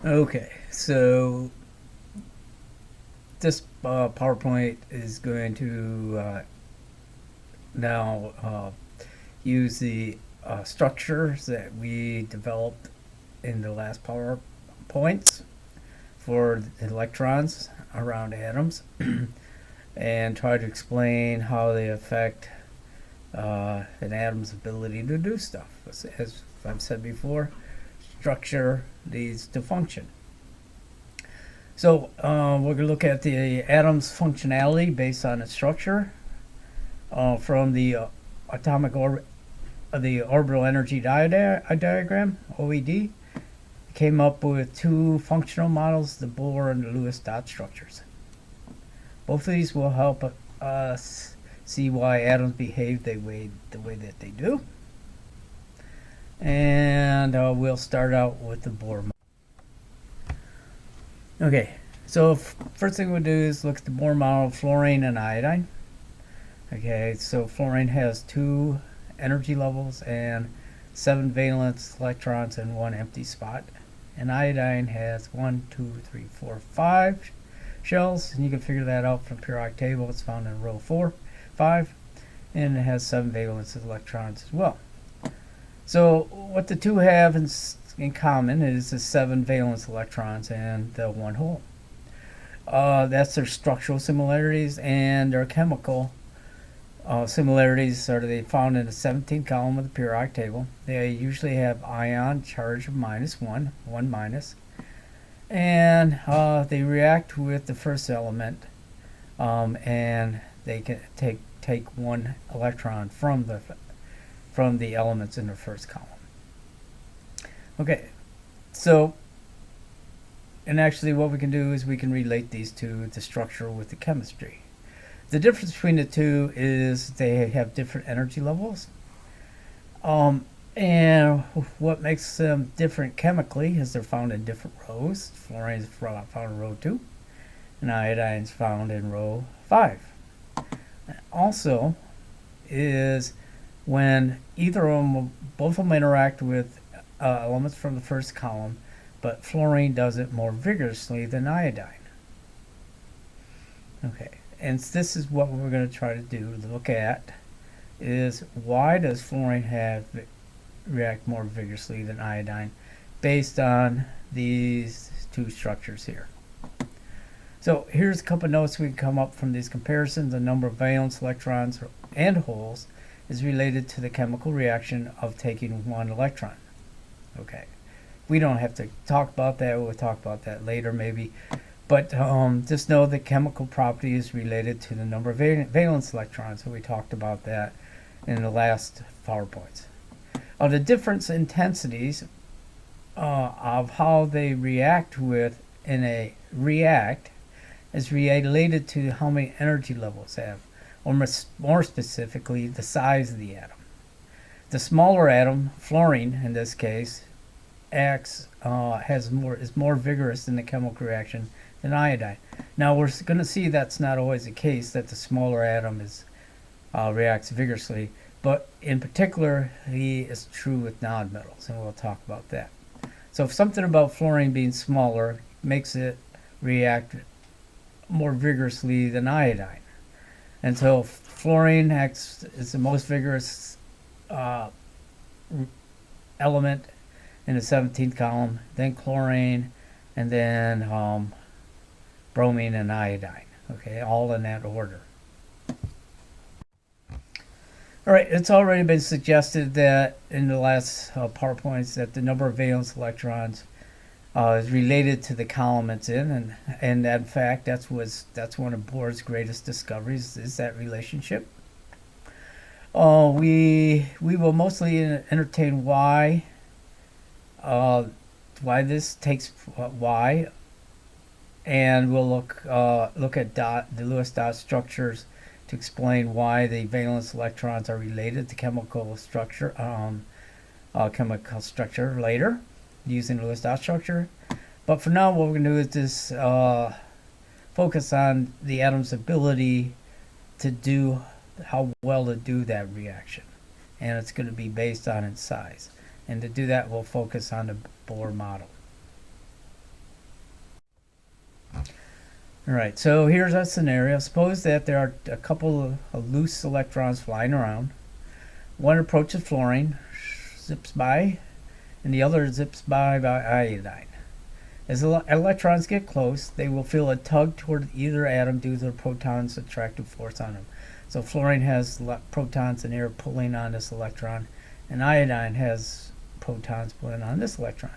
Okay, so this PowerPoint is going to now use the structures that we developed in the last PowerPoints for the electrons around atoms and try to explain how they affect an atom's ability to do stuff. As I've said before, structure leads to function. So we're going to look at the atom's functionality based on its structure from the the orbital energy diagram (OED). Came up with two functional models, the Bohr and the Lewis dot structures. Both of these will help us see why atoms behave the way that they do. And we'll start out with the Bohr model. Okay, so first thing we'll do is look at the Bohr model of fluorine and iodine. Okay, so fluorine has 2 energy levels and 7 valence electrons and 1 empty spot. And iodine has 1, 2, 3, 4, 5 shells, and you can figure that out from periodic table. It's found in row 5, and it has 7 valence electrons as well. So what the two have in common is the 7 valence electrons and the 1 hole. That's their structural similarities, and their chemical similarities are they found in the 17th column of the periodic table. They usually have ion charge of -1, 1 minus, and they react with the first element, and they can take 1 electron from the elements in the first column. Okay, so, and actually what we can do is we can relate these to the structure with the chemistry. The difference between the two is they have different energy levels. And what makes them different chemically is they're found in different rows. Fluorine is found in row 2, and iodine is found in row 5. Also, is when both of them interact with elements from the first column, but fluorine does it more vigorously than iodine. Okay, and this is what we're going to try to do, look at, is why does fluorine react more vigorously than iodine based on these two structures here. So here's a couple of notes we can come up from these comparisons. The number of valence electrons and holes is related to the chemical reaction of taking 1 electron. Okay, we don't have to talk about that. We'll talk about that later maybe. But just know the chemical property is related to the number of valence electrons. So we talked about that in the last PowerPoints. The difference intensities of how they react is related to how many energy levels they have, or more specifically, the size of the atom. The smaller atom, fluorine in this case, is more vigorous in the chemical reaction than iodine. Now we're going to see that's not always the case, that the smaller atom reacts vigorously, but in particular, it's true with nonmetals, and we'll talk about that. So something about fluorine being smaller makes it react more vigorously than iodine. And so fluorine is the most vigorous element in the 17th column, then chlorine, and then bromine and iodine. Okay, all in that order. All right, it's already been suggested that in the last PowerPoints that the number of valence electrons is related to the column it's in, and in fact that's one of Bohr's greatest discoveries, is that relationship. We will mostly entertain why this takes why, and we'll look at the Lewis dot structures to explain why the valence electrons are related to chemical structure later using the Lewis dot structure. But for now, what we're going to do is just focus on the atom's ability to do how well to do that reaction, and it's going to be based on its size. And to do that, we'll focus on the Bohr model. All right, so here's a scenario. Suppose that there are a couple of loose electrons flying around. One approaches fluorine, zips by, and the other zips by iodine. As electrons get close, they will feel a tug toward either atom due to the proton's attractive force on them. So fluorine has protons and air pulling on this electron, and iodine has protons pulling on this electron.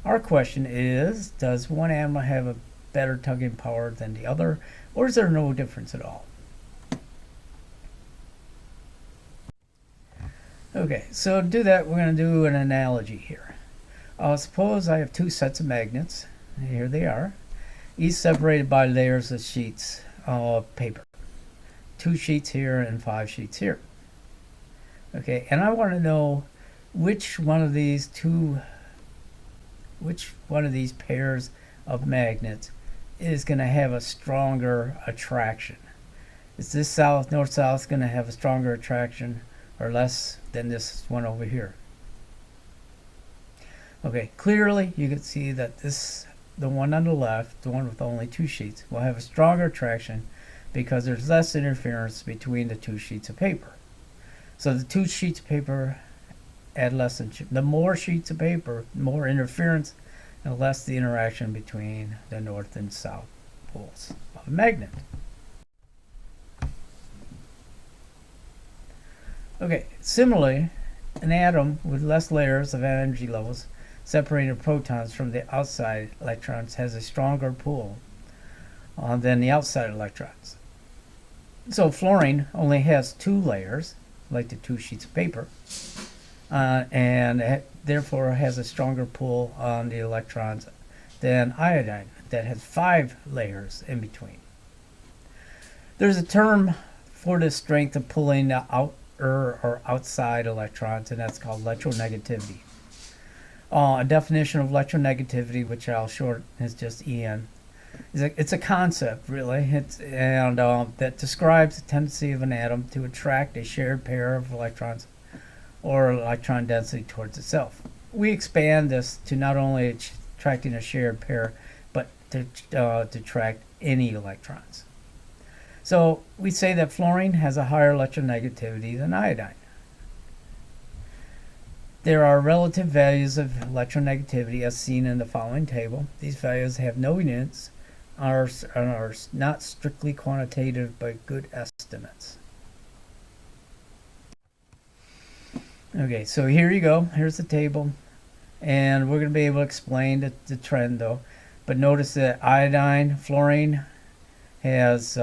Our question is, does one atom have a better tugging power than the other, or is there no difference at all? Okay, so to do that, we're going to do an analogy here. Suppose I have two sets of magnets. Here they are, each separated by layers of sheets of paper. 2 sheets here and 5 sheets here. Okay, and I want to know which one of these pairs of magnets is going to have a stronger attraction. Is this north-south going to have a stronger attraction or less than this one over here? Okay, clearly you can see that the one on the left, the one with only 2 sheets, will have a stronger attraction because there's less interference between the 2 sheets of paper. So the 2 sheets of paper add less the more sheets of paper, more interference, and less the interaction between the north and south poles of a magnet. Okay, similarly, an atom with less layers of energy levels separating protons from the outside electrons has a stronger pull than the outside electrons. So fluorine only has 2 layers, like the 2 sheets of paper, and therefore has a stronger pull on the electrons than iodine that has 5 layers in between. There's a term for the strength of pulling the outer or outside electrons, and that's called electronegativity. A definition of electronegativity, which I'll short is just EN. It's a concept, really, that describes the tendency of an atom to attract a shared pair of electrons or electron density towards itself. We expand this to not only attracting a shared pair, but to attract any electrons. So we say that fluorine has a higher electronegativity than iodine. There are relative values of electronegativity as seen in the following table. These values have no units, are not strictly quantitative but good estimates. Okay, so here you go. Here's the table. And we're going to be able to explain the trend though. But notice that fluorine has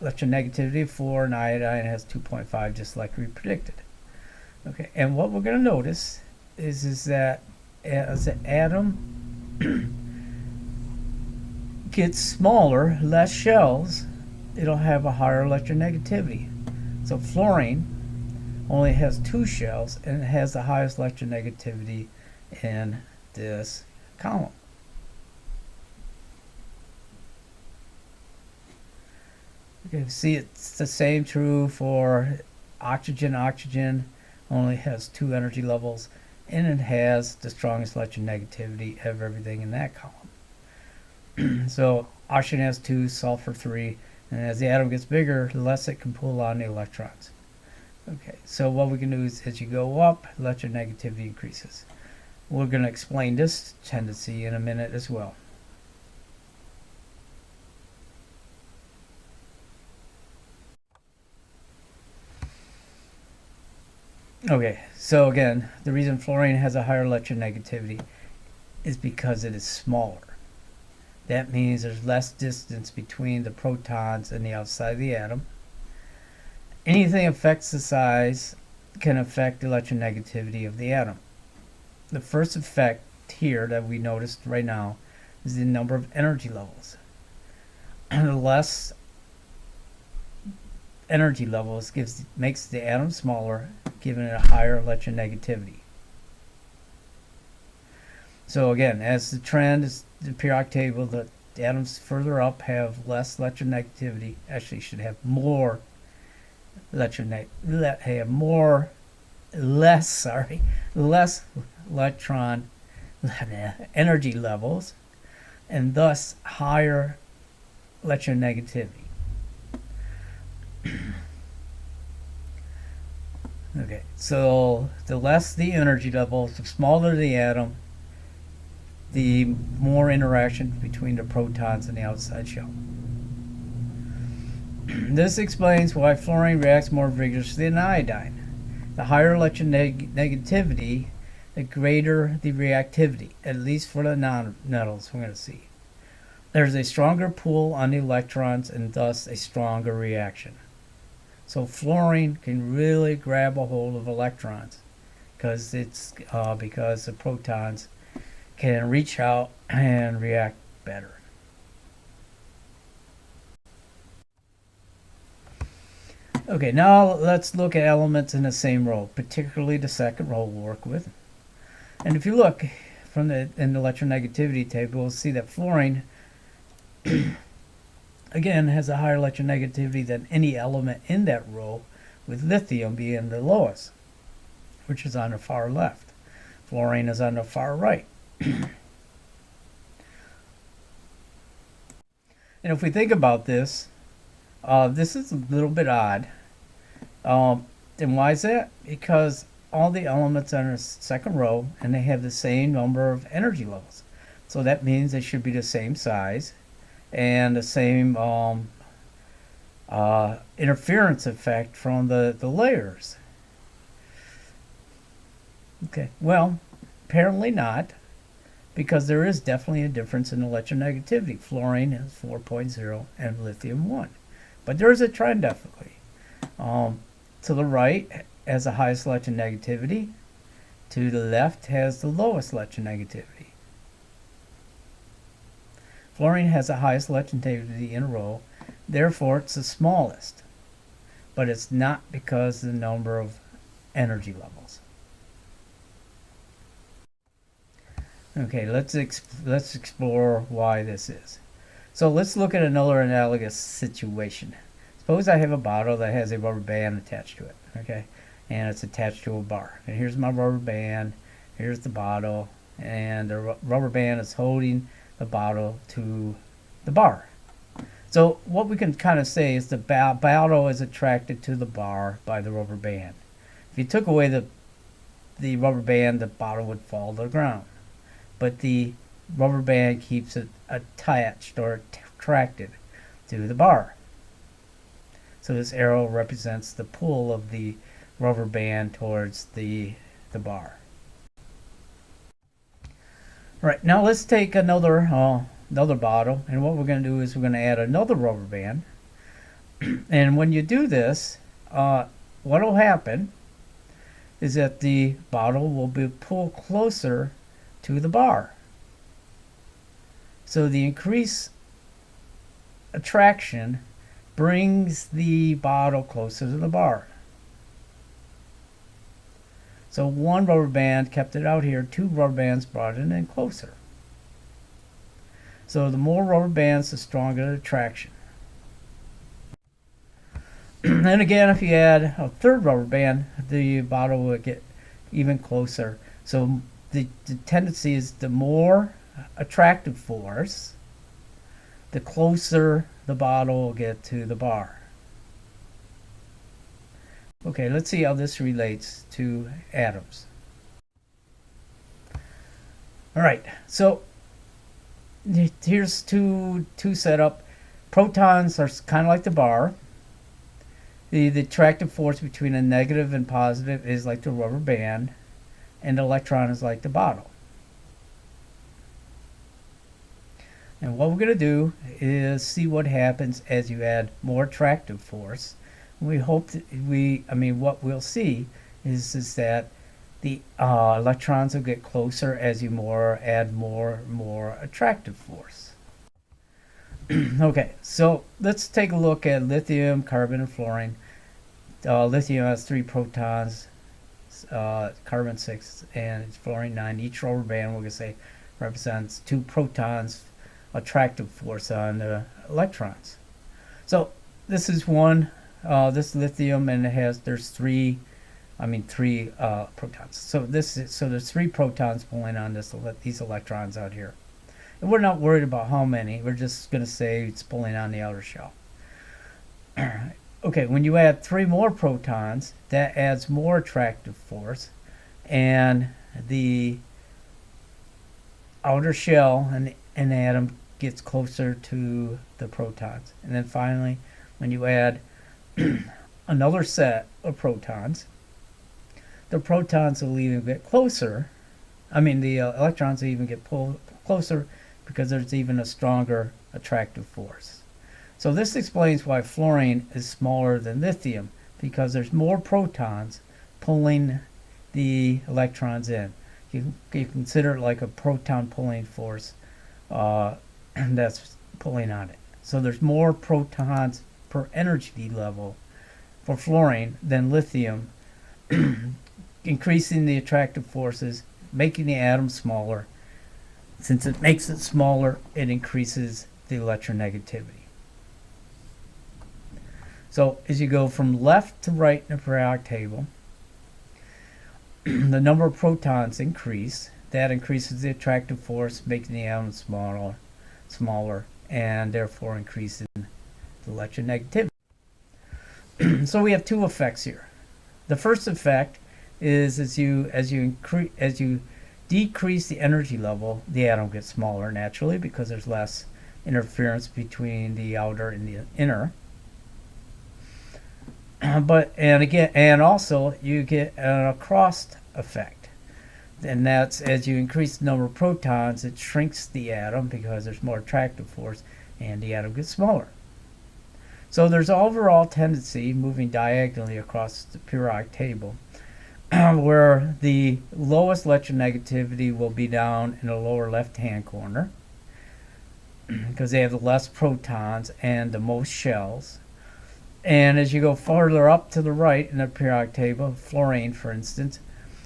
electronegativity of 4 and iodine has 2.5, just like we predicted. Okay, and what we're going to notice is that as the atom gets smaller, less shells, it'll have a higher electronegativity. So fluorine only has 2 shells and it has the highest electronegativity in this column. Okay, see, it's the same true for oxygen. Oxygen only has 2 energy levels, and it has the strongest electronegativity of everything in that column. So oxygen has 2, sulfur 3, and as the atom gets bigger, the less it can pull on the electrons. Okay, so what we can do is as you go up, electronegativity increases. We're going to explain this tendency in a minute as well. Okay, so again, the reason fluorine has a higher electronegativity is because it is smaller. That means there's less distance between the protons and the outside of the atom. Anything affects the size can affect the electronegativity of the atom. The first effect here that we noticed right now is the number of energy levels. The less energy levels makes the atom smaller, giving it a higher electronegativity. So again, as the trend is the periodic table, the atoms further up have less electronegativity. Actually, should have more less electron energy levels, and thus higher electronegativity. Okay, so the less the energy level, the smaller the atom, the more interaction between the protons and the outside shell. This explains why fluorine reacts more vigorously than iodine. The higher electronegativity, the greater the reactivity, at least for the nonmetals we're going to see. There's a stronger pull on the electrons and thus a stronger reaction. So fluorine can really grab a hold of electrons because the protons can reach out and react better. Okay, now let's look at elements in the same row, particularly the second row we'll work with. And if you look in the electronegativity table, we'll see that fluorine again has a higher electronegativity than any element in that row, with lithium being the lowest, which is on the far left. Fluorine is on the far right. And if we think about this, this is a little bit odd. And why is that? Because all the elements are in the second row and they have the same number of energy levels. So that means they should be the same size and the same interference effect from the layers. Okay, well, apparently not, because there is definitely a difference in electronegativity. Fluorine is 4.0 and lithium 1. But there is a trend, definitely. To the right has the highest electronegativity. To the left has the lowest electronegativity. Fluorine has the highest electronegativity in a row, therefore it's the smallest. But it's not because of the number of energy levels. Okay, let's explore why this is. So let's look at another analogous situation. Suppose I have a bottle that has a rubber band attached to it, okay? And it's attached to a bar. And here's my rubber band, here's the bottle, and the rubber band is holding the bottle to the bar. So what we can kind of say is the bottle is attracted to the bar by the rubber band. If you took away the rubber band, the bottle would fall to the ground. But the rubber band keeps it attached or attracted to the bar. So this arrow represents the pull of the rubber band towards the bar. All right, now let's take another bottle, and what we're going to do is we're going to add another rubber band. And when you do this, what will happen is that the bottle will be pulled closer to the bar. So the increased attraction brings the bottle closer to the bar. So one rubber band kept it out here, two rubber bands brought it in closer. So the more rubber bands, the stronger the attraction. And again, if you add a third rubber band, the bottle will get even closer. So the tendency is the more attractive force, the closer the bottle will get to the bar. Okay, let's see how this relates to atoms. All right, so here's two setup. Protons are kind of like the bar. The attractive force between a negative and positive is like the rubber band, and the electron is like the bottle. And what we're going to do is see what happens as you add more attractive force. We hope that what we'll see is that the electrons will get closer as you add more attractive force. Okay, so let's take a look at lithium, carbon, and fluorine. Lithium has 3 protons, carbon 6, and fluorine 9. Each rubber band, we're going to say, represents 2 protons attractive force on the electrons. So this is this lithium, and there's 3 protons. So there's 3 protons pulling on these electrons out here. And we're not worried about how many. We're just going to say it's pulling on the outer shell. Okay, when you add 3 more protons, that adds more attractive force, and the outer shell and an atom gets closer to the protons. And then finally, when you add another set of protons, the protons will even get closer. The electrons will even get pulled closer because there's even a stronger attractive force. So this explains why fluorine is smaller than lithium, because there's more protons pulling the electrons in. You consider it like a proton pulling force that's pulling on it. So there's more protons per energy level for fluorine than lithium, increasing the attractive forces, making the atom smaller. Since it makes it smaller, it increases the electronegativity. So as you go from left to right in the periodic table, the number of protons increase. That increases the attractive force, making the atom smaller, and therefore increasing the electronegativity. So we have 2 effects here. The first effect is as you decrease the energy level, the atom gets smaller naturally because there's less interference between the outer and the inner. And also you get a cross effect, and that's as you increase the number of protons, it shrinks the atom because there's more attractive force, and the atom gets smaller. So there's overall tendency moving diagonally across the periodic table, where the lowest electronegativity will be down in the lower left-hand corner because they have the less protons and the most shells. And as you go farther up to the right in the periodic table, fluorine, for instance,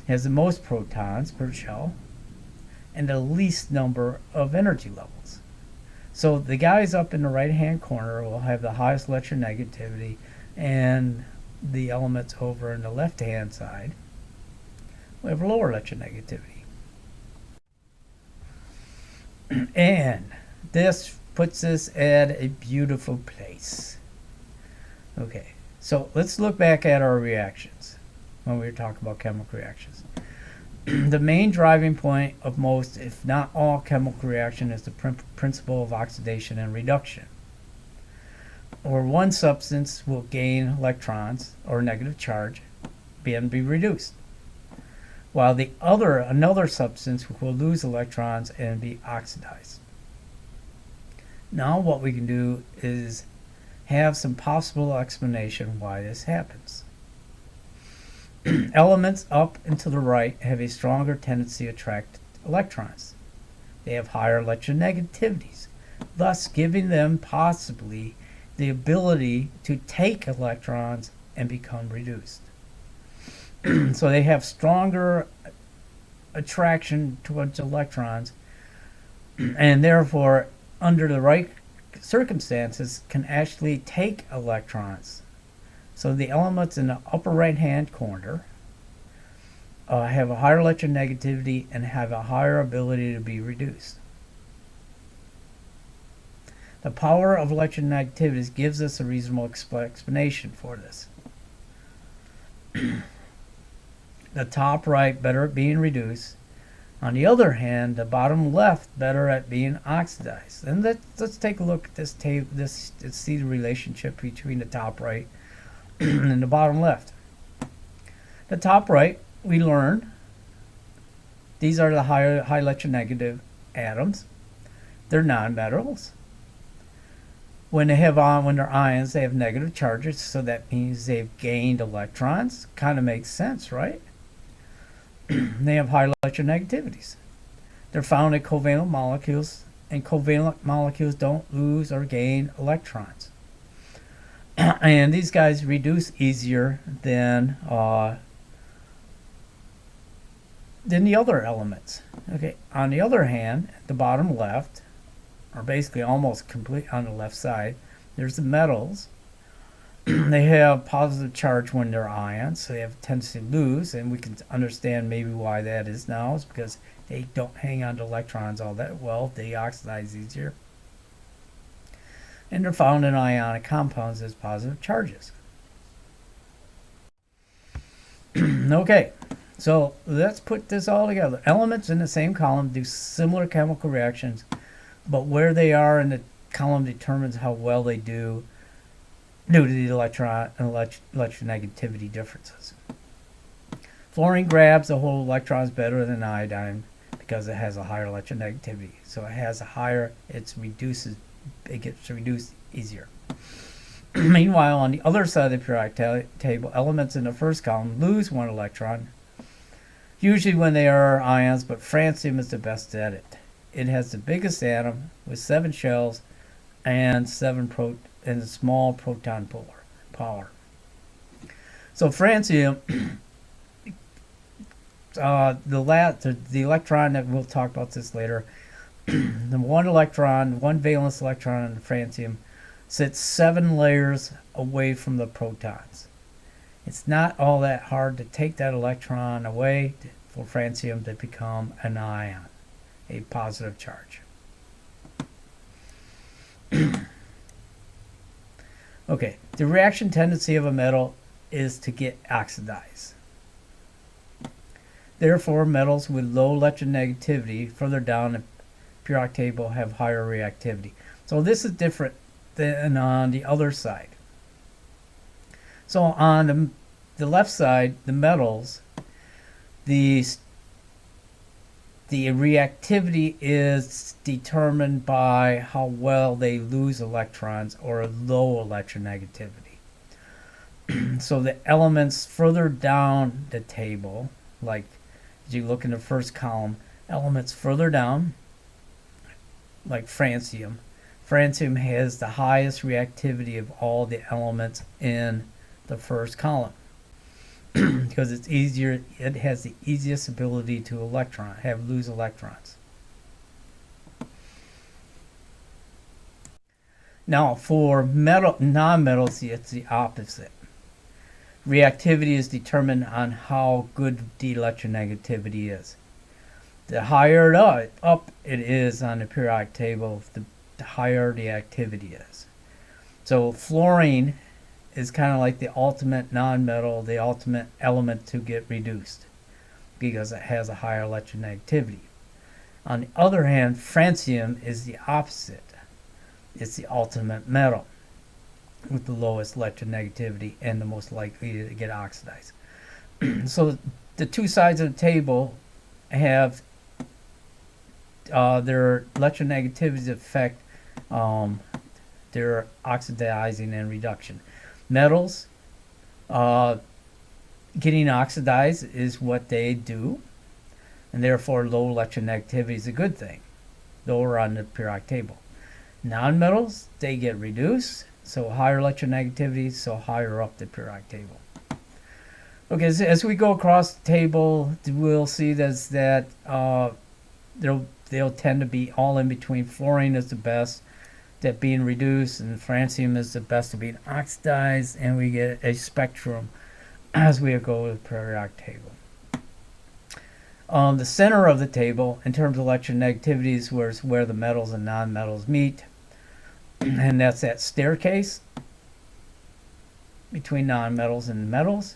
has the most protons per shell and the least number of energy levels. So the guys up in the right-hand corner will have the highest electronegativity, and the elements over in the left-hand side will have lower electronegativity. And this puts us at a beautiful place. Okay, so let's look back at our reactions when we were talking about chemical reactions. The main driving point of most, if not all, chemical reaction is the principle of oxidation and reduction, where one substance will gain electrons or negative charge and be reduced, while another substance will lose electrons and be oxidized. Now what we can do is have some possible explanation why this happens. Elements up and to the right have a stronger tendency to attract electrons. They have higher electronegativities, thus giving them possibly the ability to take electrons and become reduced. So they have stronger attraction towards electrons, and therefore, under the right circumstances, can actually take electrons. So the elements in the upper right hand corner have a higher electronegativity and have a higher ability to be reduced. The power of electronegativities gives us a reasonable explanation for this. The top right better at being reduced. On the other hand, the bottom left better at being oxidized. And let's take a look at this table. Let's see the relationship between the top right and the bottom left. The top right, we learned these are the high electronegative atoms. They're nonmetals. When they're ions, they have negative charges, so that means they've gained electrons. Kind of makes sense, right? They have high electronegativities. They're found in covalent molecules, and covalent molecules don't lose or gain electrons. And these guys reduce easier than the other elements. Okay. On the other hand, at the bottom left, or basically almost complete on the left side, there's the metals. They have positive charge when they're ions, so they have a tendency to lose, and we can understand maybe why that is now. It's because they don't hang on to electrons all that well. They oxidize easier. And they're found in ionic compounds as positive charges. Okay, so let's put this all together. Elements in the same column do similar chemical reactions, but where they are in the column determines how well they do due to the electron and electronegativity differences. Fluorine grabs the whole electrons better than iodine because it has a higher electronegativity. So it has a higher, it gets reduced easier. Meanwhile, on the other side of the periodic table, elements in the first column lose one electron, usually when they are ions, but francium is the best at it. It has the biggest atom with 7 shells and a small proton power. So francium, the electron that we'll talk about this later, the one valence electron in francium sits 7 layers away from the protons. It's not all that hard to take that electron away for francium to become an ion, a positive charge. Okay, the reaction tendency of a metal is to get oxidized. Therefore, metals with low electronegativity further down the periodic table have higher reactivity. So this is different than on the other side. So on the left side, the metals, the reactivity is determined by how well they lose electrons or a low electronegativity. So the elements further down the table, like as you look in the first column, elements further down, like francium. Francium has the highest reactivity of all the elements in the first column because it's easier. It has the easiest ability to lose electrons. Now, for nonmetals, it's the opposite. Reactivity is determined on how good the electronegativity is. The higher up it is on the periodic table, the higher the activity is. So fluorine is kind of like the ultimate nonmetal, the ultimate element to get reduced because it has a higher electronegativity. On the other hand, francium is the opposite. It's the ultimate metal with the lowest electronegativity and the most likely to get oxidized. So the two sides of the table have their electronegativities affect their oxidizing and reduction. Metals getting oxidized is what they do, and therefore low electronegativity is a good thing, lower on the periodic table. Nonmetals, they get reduced, so higher electronegativity, so higher up the periodic table. Okay, so as we go across the table, we'll see that they'll tend to be all in between. Fluorine is the best at being reduced, and francium is the best at being oxidized, and we get a spectrum as we go to the periodic table. The center of the table, in terms of electronegativity, is where the metals and nonmetals meet, and that's that staircase between nonmetals and metals.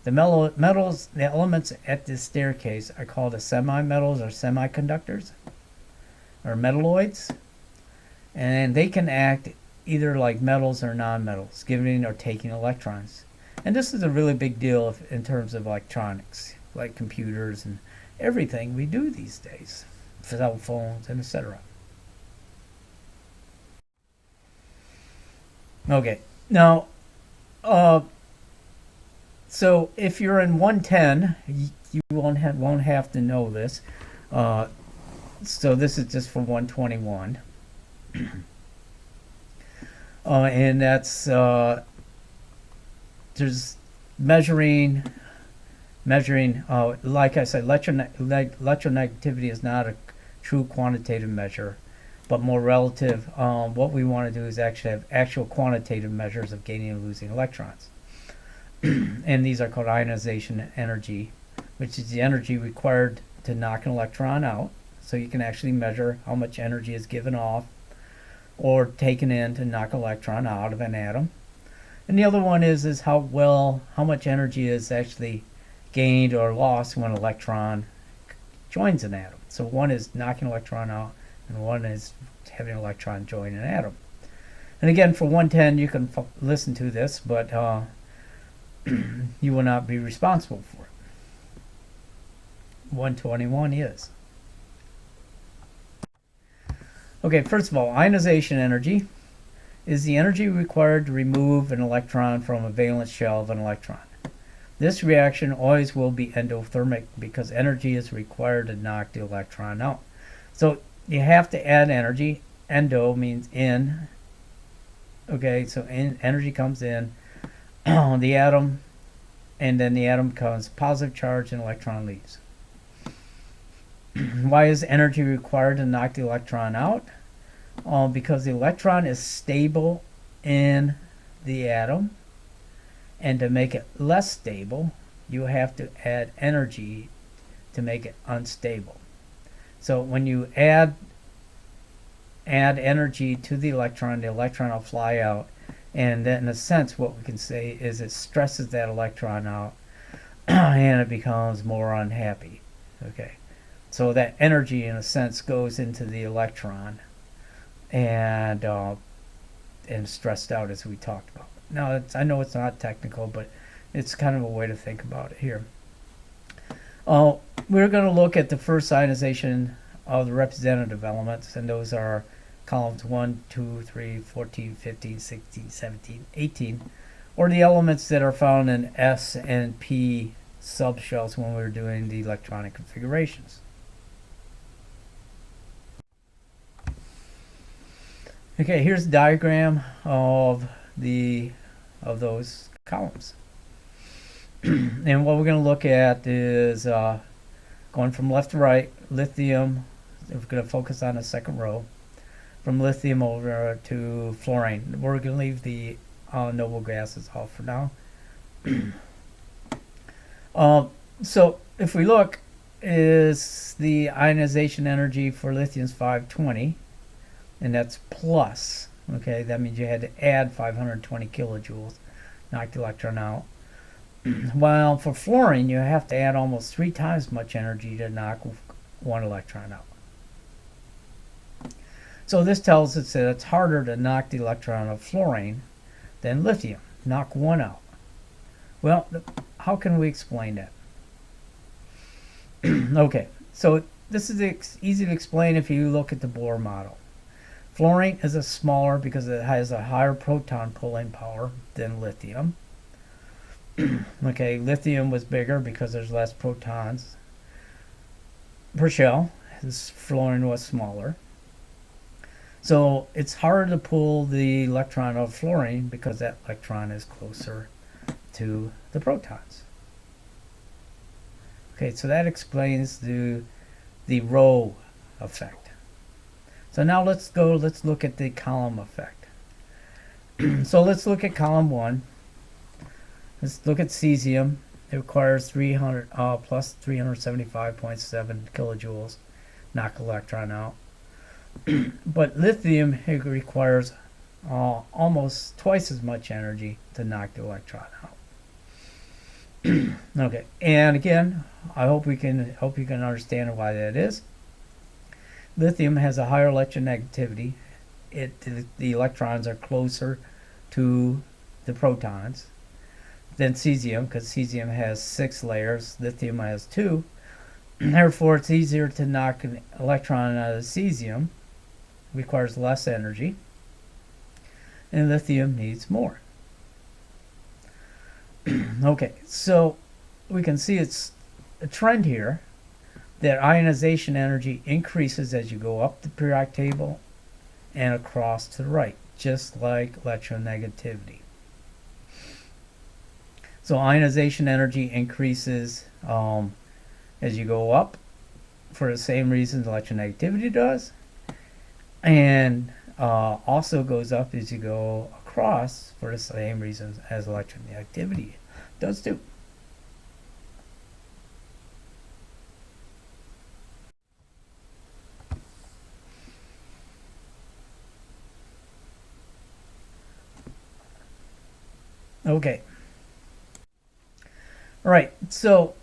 The metals, the elements at this staircase are called the semi-metals or semiconductors or metalloids, and they can act either like metals or nonmetals, giving or taking electrons. And this is a really big deal in terms of electronics, like computers and everything we do these days, cell phones and etc. Okay, now so if you're in 110, you won't have to know this. So this is just for 121. And that's there's measuring. Like I said, electronegativity is not a true quantitative measure. but more relative. What we want to do is actually have actual quantitative measures of gaining and losing electrons. And these are called ionization energy, which is the energy required to knock an electron out. So you can actually measure how much energy is given off or taken in to knock an electron out of an atom. And the other one is how much energy is actually gained or lost when an electron joins an atom. So one is knocking an electron out, and one is having an electron join an atom. And again, for 110, you can listen to this, but you will not be responsible for it. 121 is. Okay, first of all, ionization energy is the energy required to remove an electron from a valence shell of an electron. This reaction always will be endothermic because energy is required to knock the electron out. So you have to add energy. Endo means in. Okay, so energy comes in the atom, and then the atom becomes positive charge and electron leaves. Why is energy required to knock the electron out? Because the electron is stable in the atom, and to make it less stable, you have to add energy to make it unstable. So when you add energy to the electron will fly out, and then in a sense what we can say is it stresses that electron out and it becomes more unhappy. Okay, so that energy in a sense goes into the electron and stressed out, as we talked about. Now I know it's not technical, but it's kind of a way to think about it here. We're going to look at the first ionization of the representative elements, and those are columns 1, 2, 3, 14, 15, 16, 17, 18, or the elements that are found in S and P subshells when we're doing the electronic configurations. Okay, here's a diagram of those columns. And what we're going to look at is going from left to right, lithium. We're going to focus on the second row. From lithium over to fluorine. We're going to leave the noble gases off for now. So if we look, is the ionization energy for lithium is 520, and that's plus. Okay, that means you had to add 520 kilojoules, knock the electron out. While for fluorine, you have to add almost 3 times much energy to knock one electron out. So this tells us that it's harder to knock the electron of fluorine than lithium. Knock one out. Well, how can we explain that? Okay, so this is easy to explain if you look at the Bohr model. Fluorine is a smaller because it has a higher proton pulling power than lithium. Okay, lithium was bigger because there's less protons per shell. This fluorine was smaller. So it's harder to pull the electron of fluorine because that electron is closer to the protons. Okay, so that explains the row effect. So now let's look at the column effect. So let's look at column 1. Let's look at cesium. It requires 300 plus 375.7 kilojoules, knock electron out. But lithium, it requires almost twice as much energy to knock the electron out. Okay, and again, I hope you can understand why that is. Lithium has a higher electronegativity. The electrons are closer to the protons than cesium, because cesium has 6 layers, lithium has 2. Therefore, it's easier to knock an electron out of cesium. Requires less energy, and lithium needs more. Okay, so we can see it's a trend here that ionization energy increases as you go up the periodic table and across to the right, just like electronegativity. So ionization energy increases as you go up for the same reasons electronegativity does. and also goes up as you go across for the same reasons as electronegativity does too. Okay. All right. So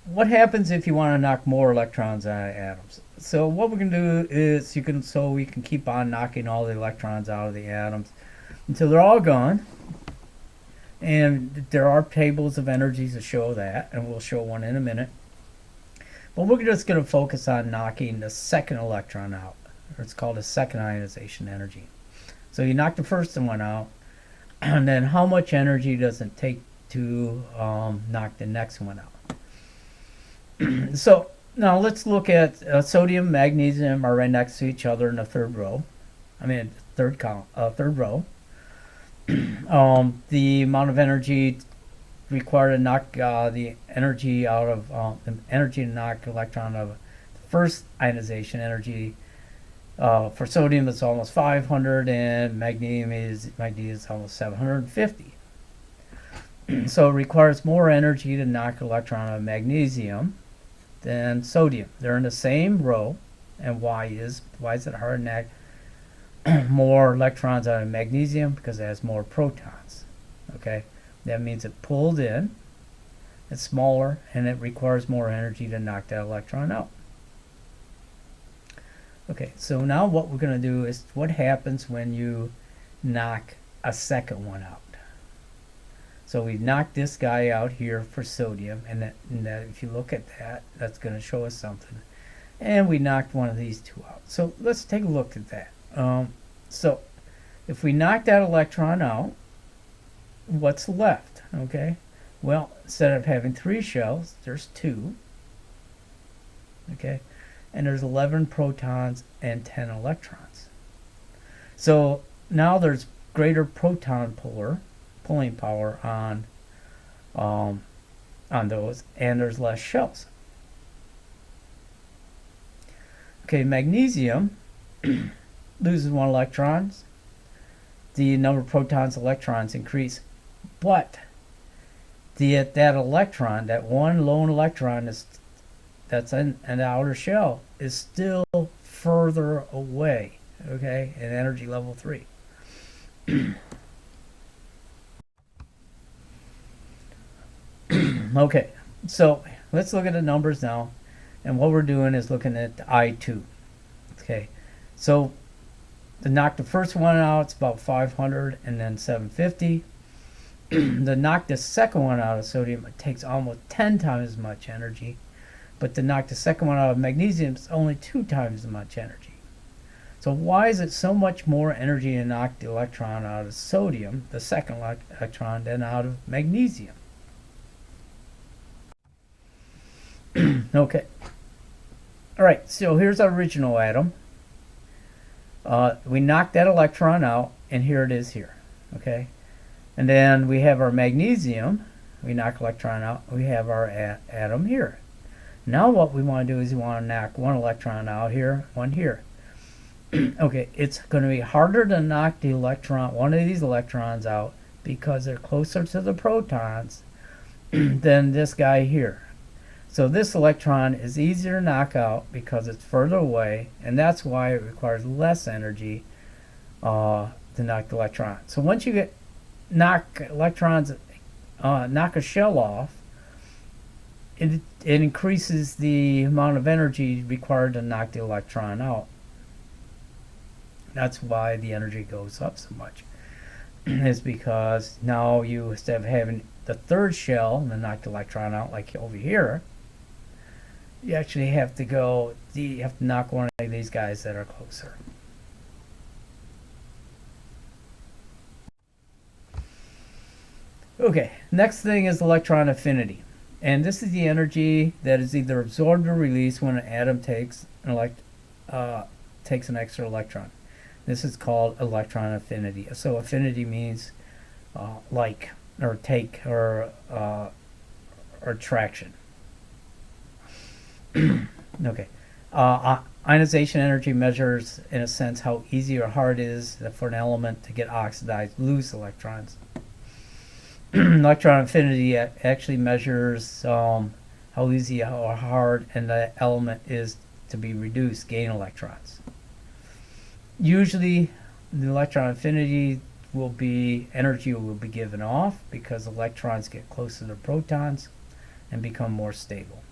what happens if you want to knock more electrons out of atoms? So what we're going to do is we can keep on knocking all the electrons out of the atoms until they're all gone. And there are tables of energies to show that, and we'll show one in a minute. But we're just going to focus on knocking the second electron out. Or it's called a second ionization energy. So you knock the first one out, and then how much energy does it take to knock the next one out? So now let's look at sodium and magnesium are right next to each other in the third row. Third row. The amount of energy required to knock the energy out of the energy to knock electron out of the first ionization energy for sodium is almost 500, and magnesium is almost 750. So it requires more energy to knock an electron out of magnesium than sodium. They're in the same row, and why is it hard to knock more electrons out of magnesium? Because it has more protons. Okay, that means it pulled in, it's smaller, and it requires more energy to knock that electron out. Okay, so now what we're going to do is what happens when you knock a second one out. So we knocked this guy out here for sodium, and that if you look at that, that's going to show us something. And we knocked one of these two out. So let's take a look at that. So if we knock that electron out, what's left? Okay, well, instead of having 3 shells, there's 2. Okay, and there's 11 protons and 10 electrons. So now there's greater proton pulling power on those, and there's less shells. Okay, magnesium loses 1 electron. The number of protons, electrons increase, but that electron, that one lone electron that's in the outer shell, is still further away. Okay, at energy level 3. Okay, so let's look at the numbers now, and what we're doing is looking at I2. Okay, so to knock the first one out, it's about 500 and then 750. To knock the second one out of sodium, it takes almost 10 times as much energy, but to knock the second one out of magnesium, it's only 2 times as much energy. So why is it so much more energy to knock the electron out of sodium, the second electron, than out of magnesium? Okay. All right, so here's our original atom. We knocked that electron out, and here it is here. Okay, and then we have our magnesium. We knock electron out. We have our atom here. Now what we want to do is we want to knock 1 electron out here, 1 here. Okay, it's going to be harder to knock one of these electrons out because they're closer to the protons than this guy here. So this electron is easier to knock out because it's further away, and that's why it requires less energy to knock the electron. So once you knock a shell off, it increases the amount of energy required to knock the electron out. That's why the energy goes up so much. Is because now you, instead of having the third shell and then knock the electron out like over here, you actually have to knock one of these guys that are closer. Okay, next thing is electron affinity. And this is the energy that is either absorbed or released when an atom takes an extra electron. This is called electron affinity. So affinity means like, or take, or attraction. Okay, Ionization energy measures, in a sense, how easy or hard it is for an element to get oxidized, lose electrons. Electron affinity actually measures how easy or hard an element is to be reduced, gain electrons. Usually, the electron affinity will be energy will be given off because electrons get closer to protons and become more stable.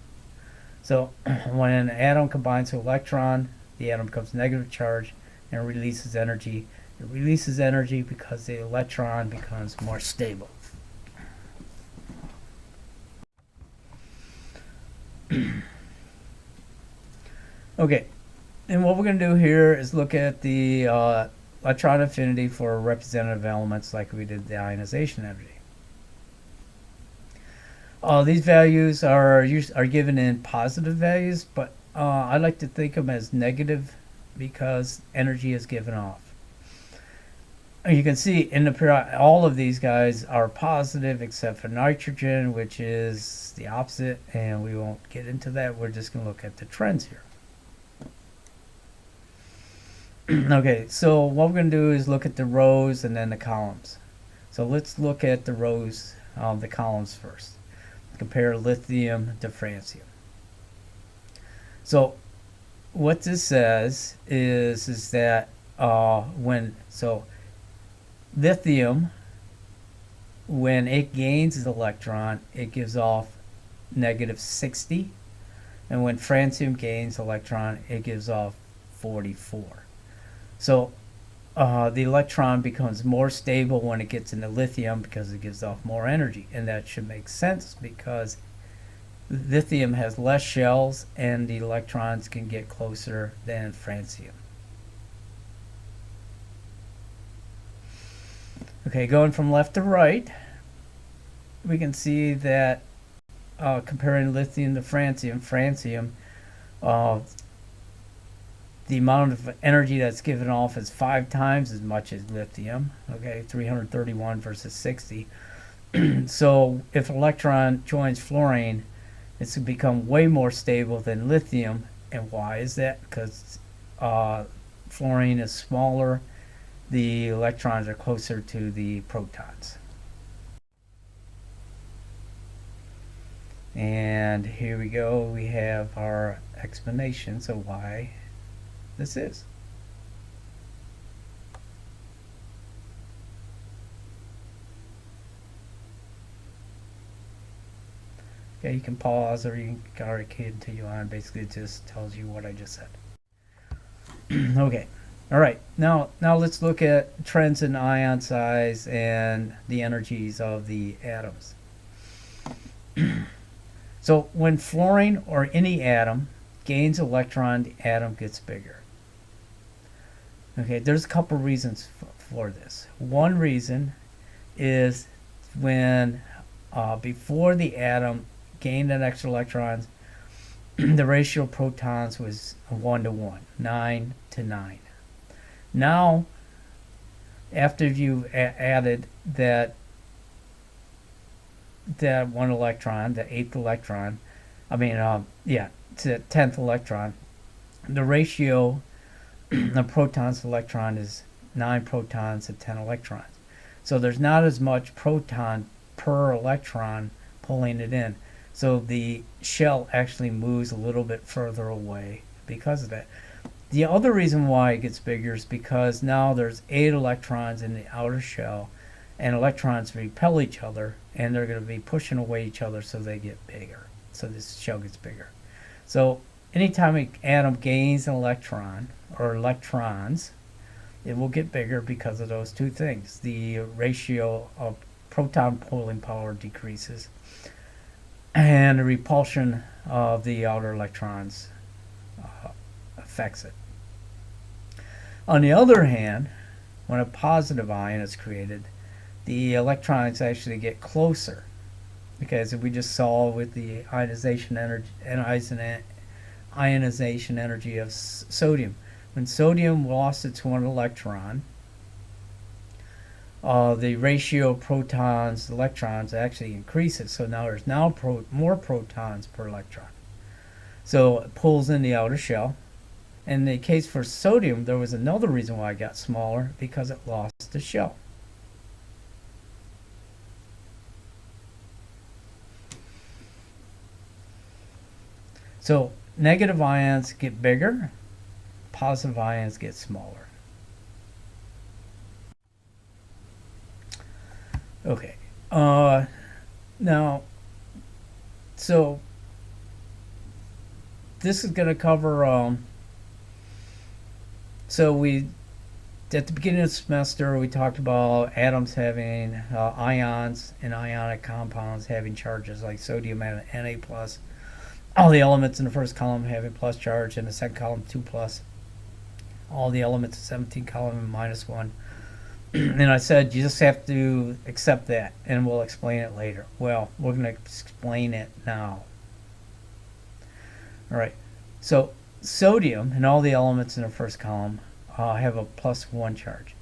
So when an atom combines with an electron, the atom becomes negative charge and releases energy. It releases energy because the electron becomes more stable. Okay, and what we're going to do here is look at the electron affinity for representative elements like we did the ionization energy. These values are given in positive values, but I like to think of them as negative because energy is given off. You can see in the period, all of these guys are positive except for nitrogen, which is the opposite, and we won't get into that. We're just going to look at the trends here. Okay, so what we're going to do is look at the rows and then the columns. So let's look at the rows, the columns first. Compare lithium to francium. So what this says is that lithium, when it gains an electron, it gives off -60, and when francium gains electron, it gives off 44. So the electron becomes more stable when it gets into lithium because it gives off more energy, and that should make sense because lithium has less shells and the electrons can get closer than francium. Okay, going from left to right, we can see that comparing lithium to francium, the amount of energy that's given off is 5 times as much as lithium. Okay, 331 versus 60. So if an electron joins fluorine, it's going to become way more stable than lithium. And why is that? Because fluorine is smaller. The electrons are closer to the protons. And here we go. We have our explanation of why this is. Okay, you can pause or you can continue on. Basically, it just tells you what I just said. Okay, all right. Now let's look at trends in ion size and the energies of the atoms. So when fluorine or any atom gains electron, the atom gets bigger. Okay, there's a couple reasons for this. One reason is when before the atom gained an extra electrons, the ratio of protons was 1:1, 9 to 9. Now, after you've added that one electron, the 8th electron, to the 10th electron, the ratio of protons to electron is 9 protons to 10 electrons. So there's not as much proton per electron pulling it in. So the shell actually moves a little bit further away because of that. The other reason why it gets bigger is because now there's 8 electrons in the outer shell, and electrons repel each other, and they're going to be pushing away each other, so they get bigger. So this shell gets bigger. So anytime an atom gains an electron or electrons, it will get bigger because of those two things. The ratio of proton pulling power decreases, and the repulsion of the outer electrons affects it. On the other hand, when a positive ion is created, the electrons actually get closer, because if we just saw with the ionization energy of sodium, when sodium lost its one electron, the ratio of protons to electrons actually increases. So now there's more protons per electron. So it pulls in the outer shell. In the case for sodium, there was another reason why it got smaller, because it lost the shell. So negative ions get bigger, positive ions get smaller. Okay. Now, so this is going to cover. So we, at the beginning of the semester, we talked about atoms having ions and ionic compounds having charges like sodium and Na plus. All the elements in the first column having plus charge, and the second column 2 plus. All the elements in the 17 column minus 1. And I said you just have to accept that, and we'll explain it later. Well, we're going to explain it now. All right. So sodium and all the elements in the first column have a plus 1 charge.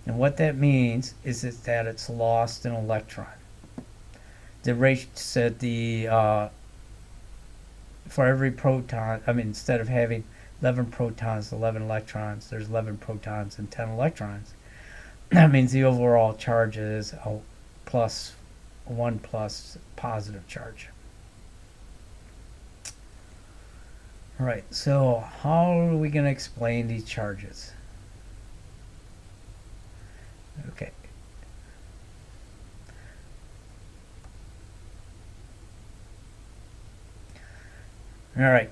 And what that means is that it's lost an electron. The ratio said for every proton, instead of having 11 protons, 11 electrons, there's 11 protons and 10 electrons. That means the overall charge is a plus 1 plus positive charge. All right, so how are we going to explain these charges? Okay. All right,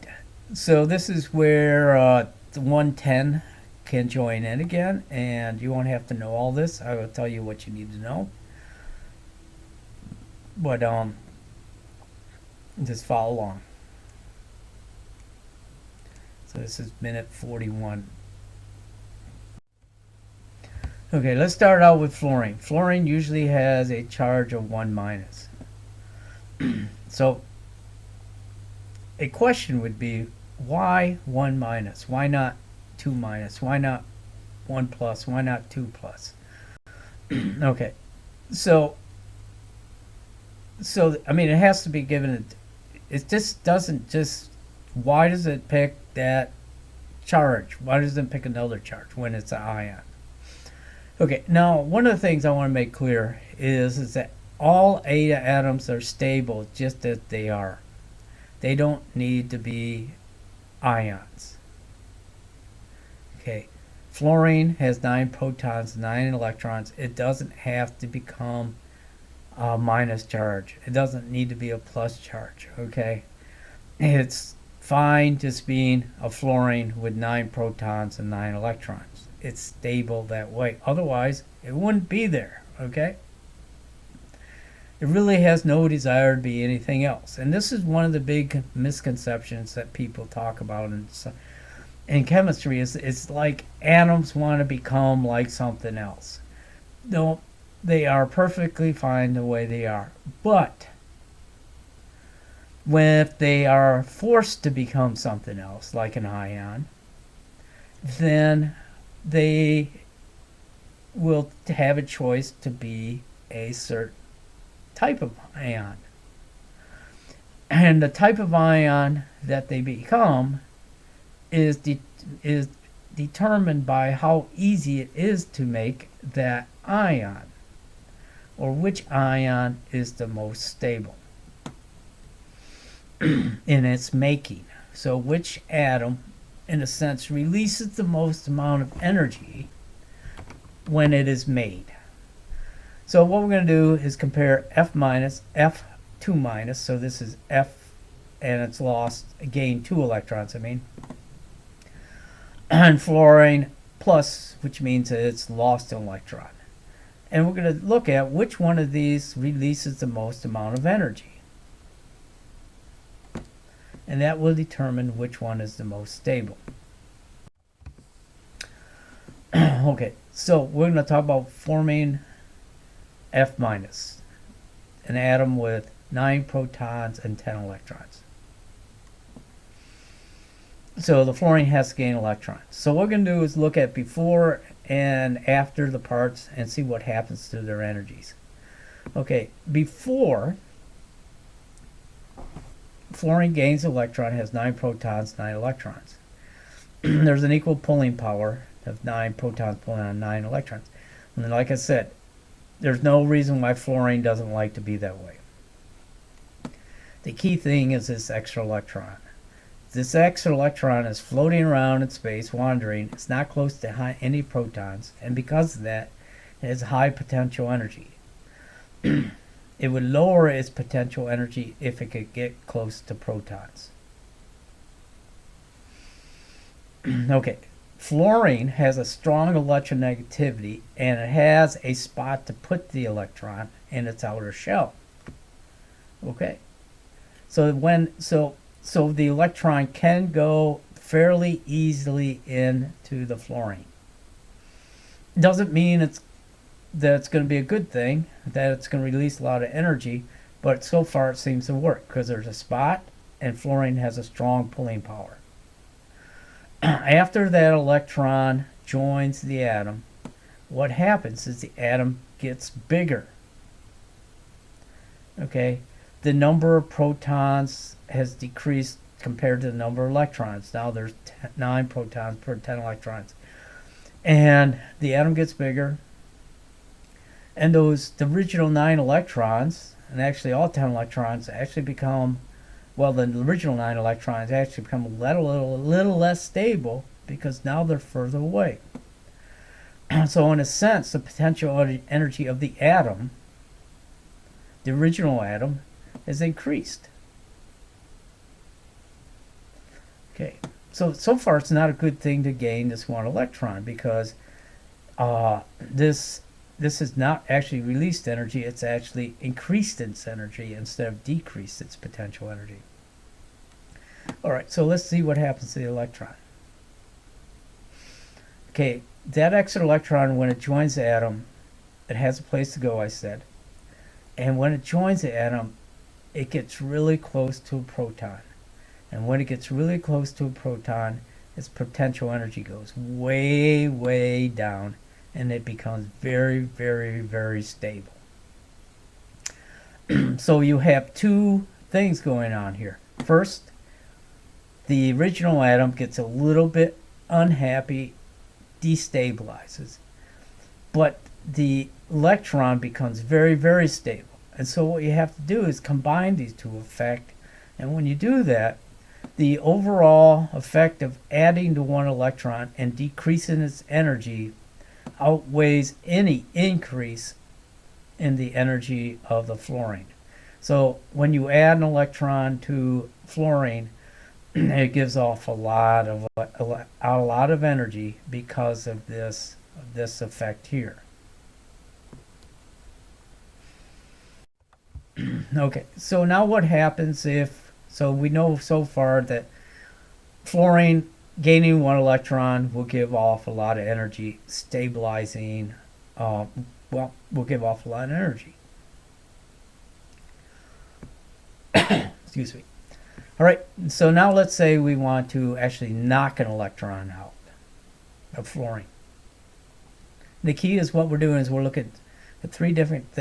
so this is where the 110 can join in again, and you won't have to know all this. I will tell you what you need to know. But just follow along. So this is minute 41. Okay, let's start out with fluorine. Fluorine usually has a charge of 1 minus. So a question would be, why 1 minus? Why not 2 minus? Why not 1 plus? Why not 2 plus? Okay, so it has to be given. It just doesn't just. Why does it pick that charge? Why doesn't it pick another charge when it's an ion? Okay, now one of the things I want to make clear is that all 8 atoms are stable just as they are. They don't need to be ions. Okay, fluorine has 9 protons, 9 electrons. It doesn't have to become a minus charge. It doesn't need to be a plus charge. Okay, it's fine just being a fluorine with 9 protons and 9 electrons. It's stable that way. Otherwise, it wouldn't be there. Okay. It really has no desire to be anything else. And this is one of the big misconceptions that people talk about in chemistry. It's like atoms want to become like something else. No, they are perfectly fine the way they are. But if they are forced to become something else, like an ion, then they will have a choice to be a certain type of ion. And the type of ion that they become is determined by how easy it is to make that ion, or which ion is the most stable in its making. So which atom, in a sense, releases the most amount of energy when it is made. So what we're going to do is compare F minus, F2 minus, so this is F and it's gained 2 electrons, and fluorine plus, which means that it's lost an electron. And we're going to look at which one of these releases the most amount of energy. And that will determine which one is the most stable. Okay, so we're going to talk about forming F minus, an atom with 9 protons and 10 electrons. So the fluorine has to gain electrons. So what we're going to do is look at before and after the parts and see what happens to their energies. Okay, before fluorine gains an electron, has 9 protons, 9 electrons. There's an equal pulling power of 9 protons pulling on 9 electrons. And like I said, there's no reason why fluorine doesn't like to be that way. The key thing is this extra electron. This extra electron is floating around in space, wandering. It's not close to any protons, and because of that, it has high potential energy. It would lower its potential energy if it could get close to protons. Okay, fluorine has a strong electronegativity, and it has a spot to put the electron in its outer shell. Okay, so the electron can go fairly easily into the fluorine. Doesn't mean that it's going to be a good thing, that it's going to release a lot of energy, but so far it seems to work because there's a spot and fluorine has a strong pulling power. After that electron joins the atom, what happens is the atom gets bigger. Okay, the number of protons has decreased compared to the number of electrons. Now there's 9 protons per 10 electrons. And the atom gets bigger. And the original 9 electrons, and actually all 10 electrons, actually become, well, the original 9 electrons actually become a little less stable because now they're further away. So in a sense, the potential energy of the atom, the original atom, is increased. Okay, so far it's not a good thing to gain this 1 electron because this is not actually released energy, it's actually increased its energy instead of decreased its potential energy. Alright, so let's see what happens to the electron. Okay, that extra electron, when it joins the atom, it has a place to go, I said. And when it joins the atom, it gets really close to a proton. And when it gets really close to a proton, its potential energy goes way, way down, and it becomes very, very, very stable. So you have 2 things going on here. First, the original atom gets a little bit unhappy, destabilizes, but the electron becomes very, very stable. And so what you have to do is combine these 2 effects, and when you do that, the overall effect of adding to 1 electron and decreasing its energy outweighs any increase in the energy of the fluorine. So when you add an electron to fluorine, it gives off a lot of energy because of this effect here. Okay, so now what happens if, so we know so far that fluorine gaining 1 electron will give off a lot of energy, stabilizing, will give off a lot of energy. Excuse me. All right, so now let's say we want to actually knock an electron out of fluorine. The key is what we're doing is we're looking at 3 different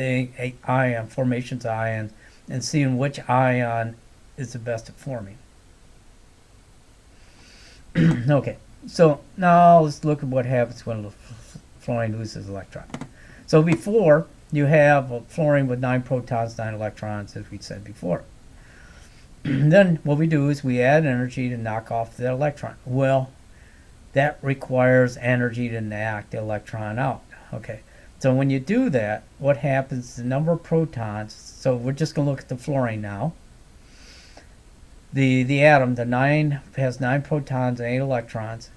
formations of ions, and seeing which ion is the best at forming. Okay, so now let's look at what happens when fluorine loses an electron. So before, you have a fluorine with 9 protons, 9 electrons, as we said before. Then what we do is we add energy to knock off the electron. Well, that requires energy to knock the electron out. Okay, so when you do that, what happens, the number of protons, so we're just going to look at the fluorine now. The atom, the 9, has 9 protons and 8 electrons,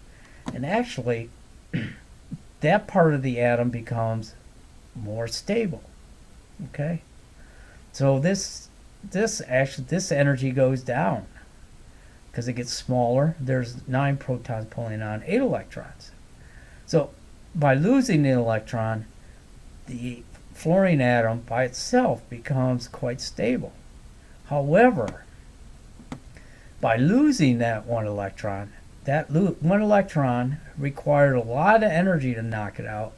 and actually that part of the atom becomes more stable. Okay, so this energy goes down because it gets smaller. There's 9 protons pulling on 8 electrons. So by losing the electron, the fluorine atom by itself becomes quite stable. However, by losing that 1 electron, that 1 electron required a lot of energy to knock it out.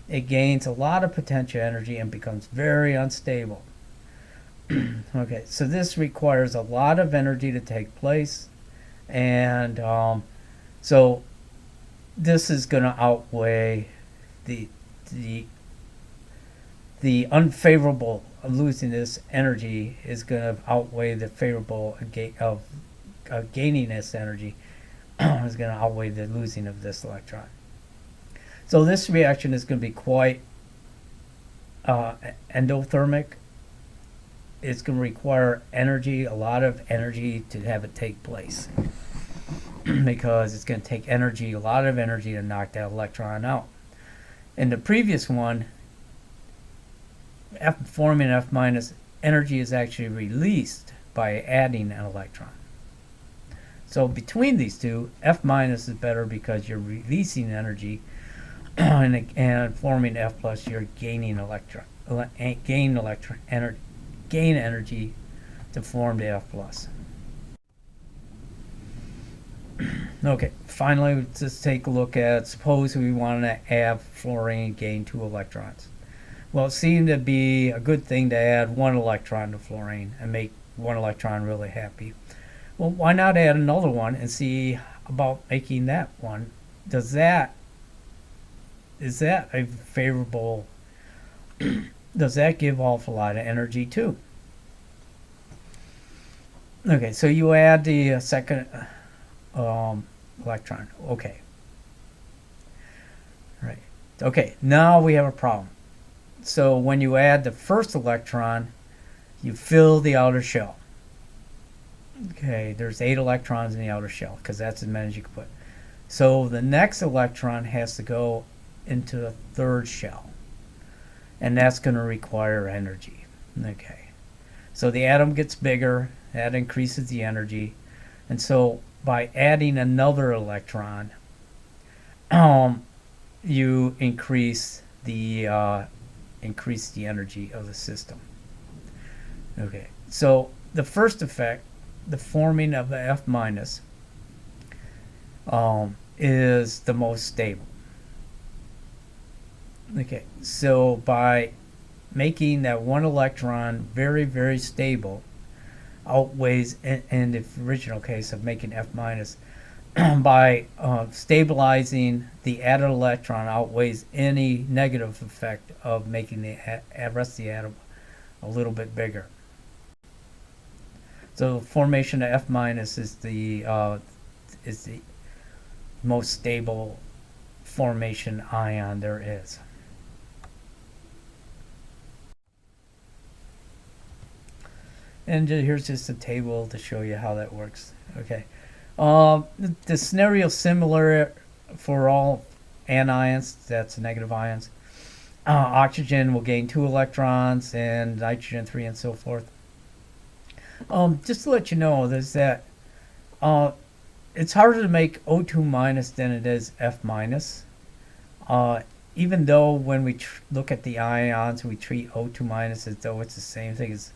It gains a lot of potential energy and becomes very unstable. Okay, so this requires a lot of energy to take place, and so this is going to outweigh the the the unfavorable of losing this energy is going to outweigh the favorable of gaining this energy is going to outweigh the losing of this electron. So this reaction is going to be quite endothermic. It's going to require energy, a lot of energy to have it take place because it's going to take energy, a lot of energy to knock that electron out. In the previous one, forming F minus, energy is actually released by adding an electron. So between these two, F minus is better because you're releasing energy, and forming F plus, you're gaining gain energy to form the F plus. Okay, finally, let's just take a look at, suppose we want to have fluorine gain 2 electrons. Well, it seemed to be a good thing to add 1 electron to fluorine and make 1 electron really happy. Well, why not add another one and see about making that one? Is that a favorable, does that give off a lot of energy too? Okay, so you add the second electron. Okay. Right. Okay, now we have a problem. So when you add the first electron, you fill the outer shell. Okay, there's 8 electrons in the outer shell because that's as many as you can put. So the next electron has to go into the third shell, and that's going to require energy. Okay, so the atom gets bigger, that increases the energy, and so by adding another electron, you increase the energy of the system. Okay, so the first effect, the forming of the F minus, is the most stable. Okay, so by making that 1 electron very, very stable, outweighs, in the original case of making F minus, by stabilizing the added electron outweighs any negative effect of making the rest of the atom a little bit bigger. So formation of F minus is the most stable formation ion there is. And here's just a table to show you how that works. Okay, the scenario is similar for all anions. That's negative ions. Oxygen will gain 2 electrons, and nitrogen 3, and so forth. Just to let you know, there's that. It's harder to make O2 minus than it is F minus. Even though when we look at the ions, we treat O2 minus as though it's the same thing as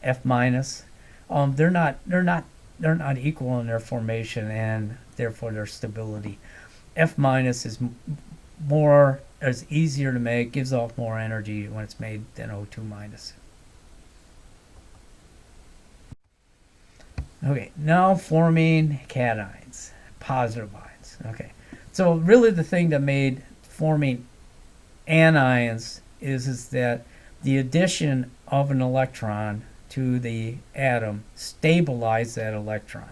F minus. They're not equal in their formation and therefore their stability. F minus is easier to make, gives off more energy when it's made than O2 minus. Okay, now forming cations, positive ions. Okay, so really the thing that made forming anions is that the addition of an electron to the atom stabilized that electron.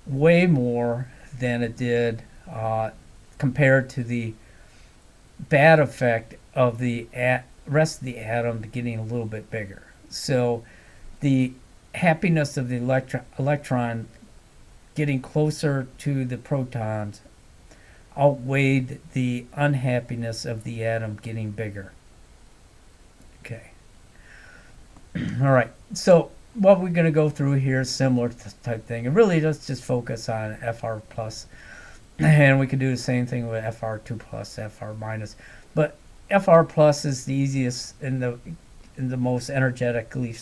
Way more than it did compared to the bad effect of the rest of the atom getting a little bit bigger. So the happiness of the electron getting closer to the protons outweighed the unhappiness of the atom getting bigger. Okay. All right. So what we're going to go through here is similar type thing. And really, let's just focus on FR plus. And we can do the same thing with FR2 plus, FR minus. But FR plus is the easiest in the most energetically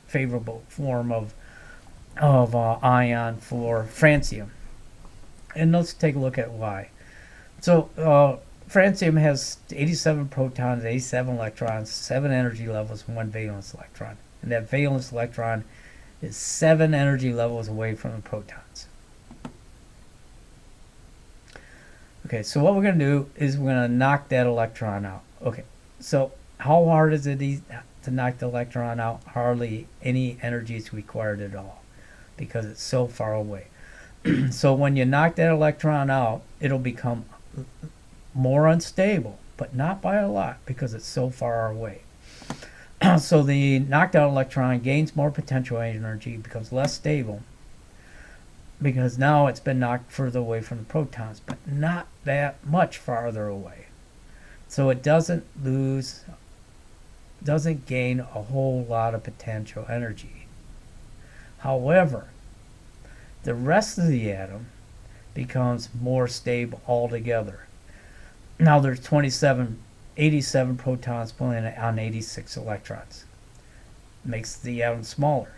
favorable form of ion for francium. And let's take a look at why. So francium has 87 protons, 87 electrons, 7 energy levels, and 1 valence electron. And that valence electron is 7 energy levels away from the protons. Okay, so what we're going to do is we're going to knock that electron out. Okay, so how hard is it to knock the electron out? Hardly any energy is required at all because it's so far away. So when you knock that electron out, it'll become more unstable, but not by a lot because it's so far away. So the knocked out electron gains more potential energy, becomes less stable, because now it's been knocked further away from the protons, but not that much farther away. So it doesn't gain a whole lot of potential energy. However, the rest of the atom becomes more stable altogether. Now there's 87 protons pulling on 86 electrons. Makes the atom smaller.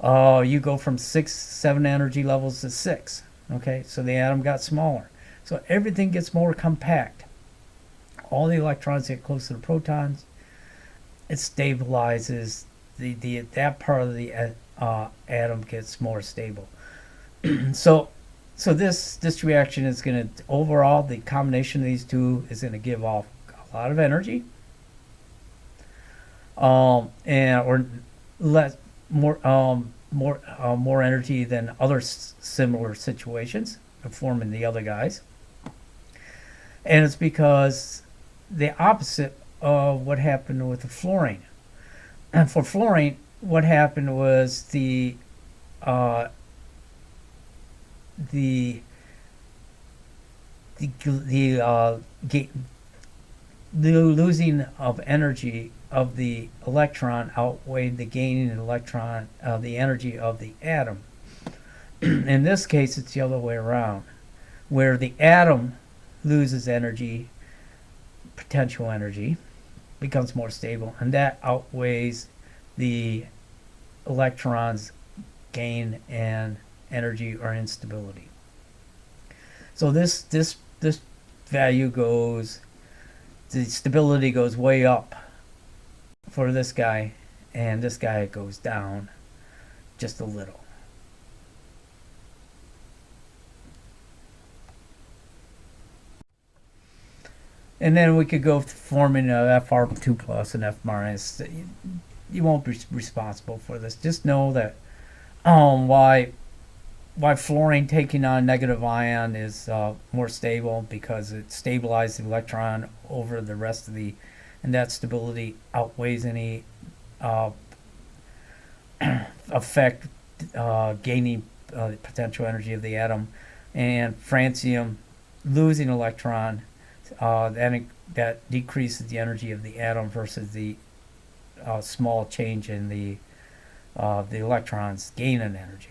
You go from 7 energy levels to 6. Okay, so the atom got smaller. So everything gets more compact. All the electrons get close to the protons. It stabilizes that part of the atom gets more stable. So this reaction is going to, overall, the combination of these two is going to give off a lot of energy, or less, more energy than other similar situations forming the other guys. And it's because the opposite of what happened with the fluorine. And for fluorine, what happened was the losing of energy of the electron outweighed the gaining electron of the energy of the atom. In this case, it's the other way around, where the atom loses energy, potential energy, becomes more stable, and that outweighs the electron's gain and energy or instability. So this value goes, the stability goes way up for this guy, and this guy goes down just a little. And then we could go forming a Fr2 plus and F minus. You won't be responsible for this. Just know that why fluorine taking on negative ion is more stable, because it stabilizes the electron over the rest of the, and that stability outweighs any effect gaining potential energy of the atom. And francium losing electron, that decreases the energy of the atom versus the small change in the electrons gain in energy.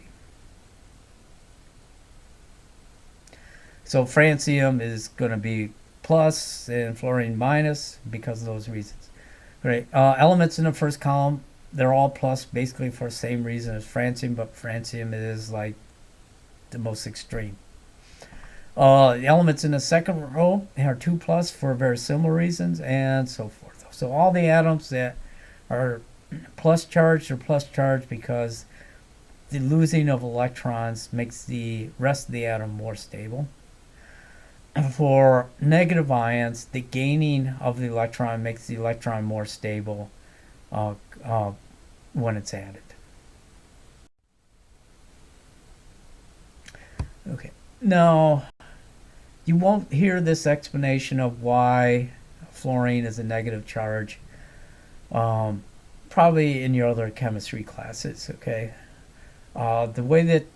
So francium is going to be plus and fluorine minus because of those reasons. Great. Elements in the first column, they're all plus basically for the same reason as francium, but francium is like the most extreme. The elements in the second row are 2 plus for very similar reasons, and so forth. So all the atoms that are plus charged are plus charged because the losing of electrons makes the rest of the atom more stable. For negative ions, the gaining of the electron makes the electron more stable when it's added. Okay, now you won't hear this explanation of why fluorine is a negative charge probably in your other chemistry classes. Okay, the way that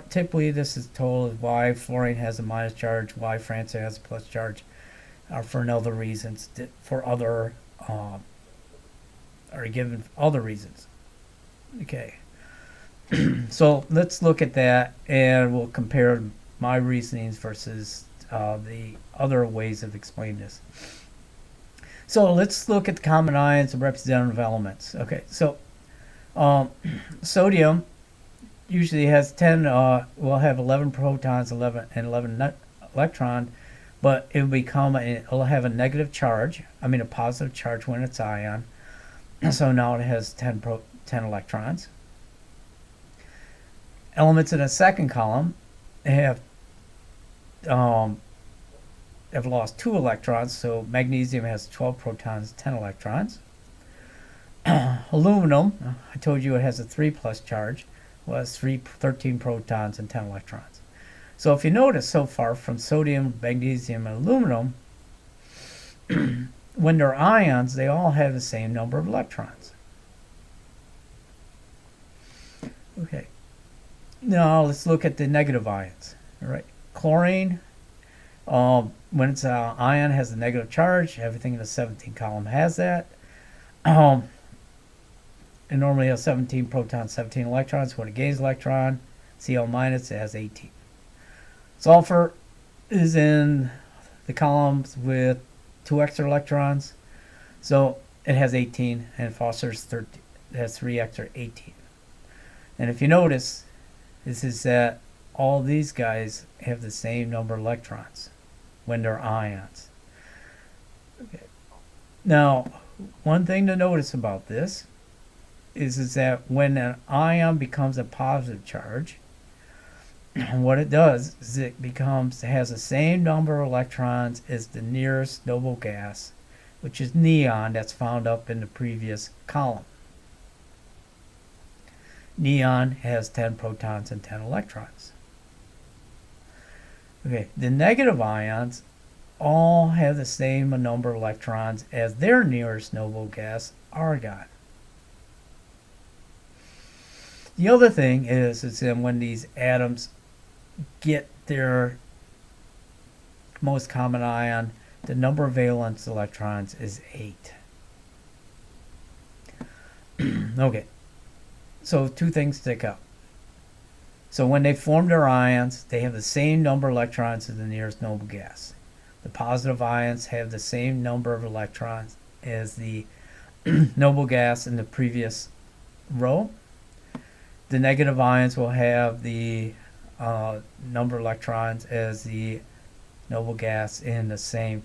typically this is told is why fluorine has a minus charge, why francium has a plus charge, for other reasons, for other are given other reasons. Okay, so let's look at that, and we'll compare my reasonings versus the other ways of explaining this. So let's look at the common ions and representative elements. Okay, so sodium usually has 10, will have 11 protons, 11 electrons, but it'll have a negative charge, a positive charge when it's ion. So now it has 10 electrons. Elements in the second column have lost 2 electrons, so magnesium has 12 protons, 10 electrons. Aluminum, I told you it has a 3 plus charge, was 13 protons and 10 electrons. So if you notice so far from sodium, magnesium, and aluminum, when they're ions, they all have the same number of electrons. Okay. Now let's look at the negative ions. All right. Chlorine, when it's an ion, has a negative charge. Everything in the 17 column has that. It normally has 17 protons, 17 electrons. When it gains electron, Cl minus, it has 18. Sulfur is in the columns with 2 extra electrons, so it has 18, and phosphorus 13, it has 3 extra, 18. And if you notice, this is that all these guys have the same number of electrons when they're ions. Okay. Now, one thing to notice about this is that when an ion becomes a positive charge, what it does is it has the same number of electrons as the nearest noble gas, which is neon, that's found up in the previous column. Neon has 10 protons and 10 electrons. Okay, the negative ions all have the same number of electrons as their nearest noble gas, argon. The other thing is that when these atoms get their most common ion, the number of valence electrons is 8. Okay, so 2 things stick out. So when they form their ions, they have the same number of electrons as the nearest noble gas. The positive ions have the same number of electrons as the noble gas in the previous row. The negative ions will have the number of electrons as the noble gas in the same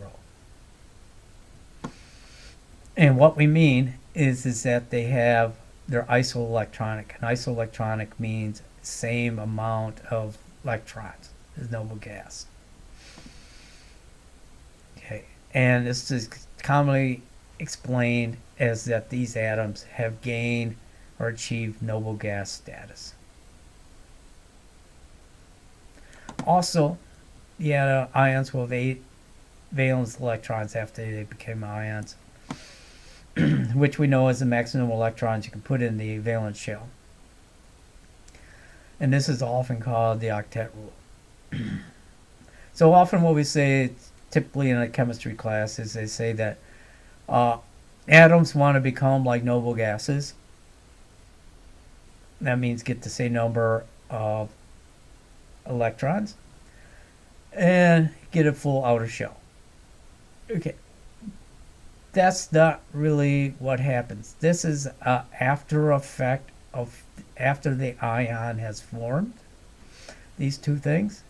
row. And what we mean is that they're isoelectronic. And isoelectronic means same amount of electrons as noble gas. Okay, and this is commonly explained as that these atoms have gained or achieved noble gas status. Also, the ions will have 8 valence electrons after they became ions, which we know is the maximum electrons you can put in the valence shell. And this is often called the Octet Rule. So often what we say, typically in a chemistry class, is they say that atoms want to become like noble gases. That means get the same number of electrons and get a full outer shell. Okay, that's not really what happens. This is an after effect of after the ion has formed. These 2 things.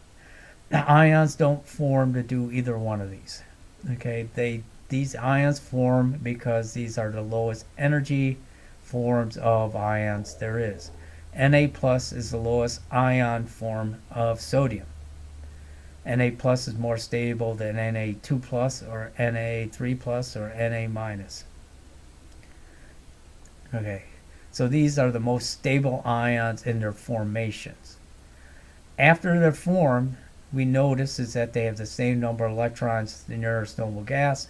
The ions don't form to do either one of these. Okay, these ions form because these are the lowest energy forms of ions there is. Na plus is the lowest ion form of sodium. Na plus is more stable than Na2 plus or Na3 plus or Na minus. Okay, so these are the most stable ions in their formations. After they're formed, we notice is that they have the same number of electrons as the nearest noble gas,